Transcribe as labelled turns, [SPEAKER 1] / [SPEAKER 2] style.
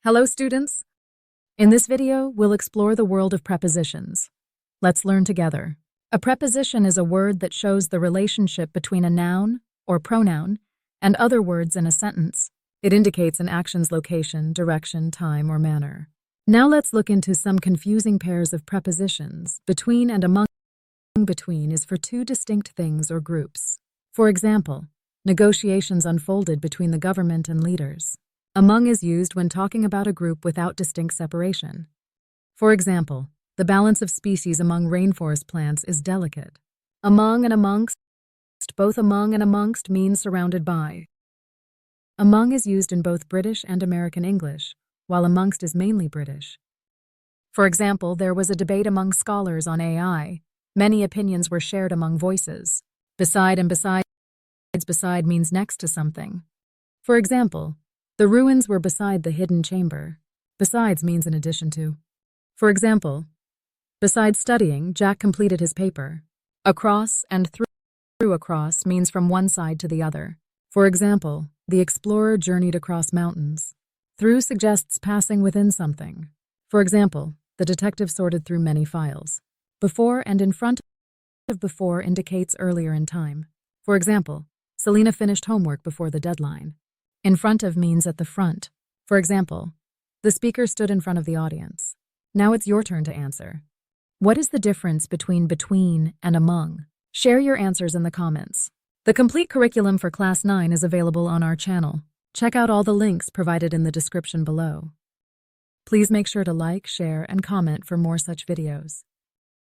[SPEAKER 1] Hello, students! In this video, we'll explore the world of prepositions. Let's learn together. A preposition is a word that shows the relationship between a noun or pronoun and other words in a sentence. It indicates an action's location, direction, time, or manner. Now let's look into some confusing pairs of prepositions. Between and among. Between is for two distinct things or groups. For example, negotiations unfolded between the government and leaders. Among is used when talking about a group without distinct separation. For example, the balance of species among rainforest plants is delicate. Among and amongst, both among and amongst mean surrounded by. Among is used in both British and American English, while amongst is mainly British. For example, there was a debate among scholars on AI. Many opinions were shared among voices. Beside and besides means next to something. For example, the ruins were beside the hidden chamber. Besides means in addition to. For example, besides studying, Jack completed his paper. Across and through across means from one side to the other. For example, the explorer journeyed across mountains. Through suggests passing within something. For example, the detective sorted through many files. Before and in front of before indicates earlier in time. For example, Selena finished homework before the deadline. In front of means at the front. For example, the speaker stood in front of the audience. Now it's your turn to answer. What is the difference between and among? Share your answers in the comments. The complete curriculum for Class 9 is available on our channel. Check out all the links provided in the description below. Please make sure to like, share, and comment for more such videos.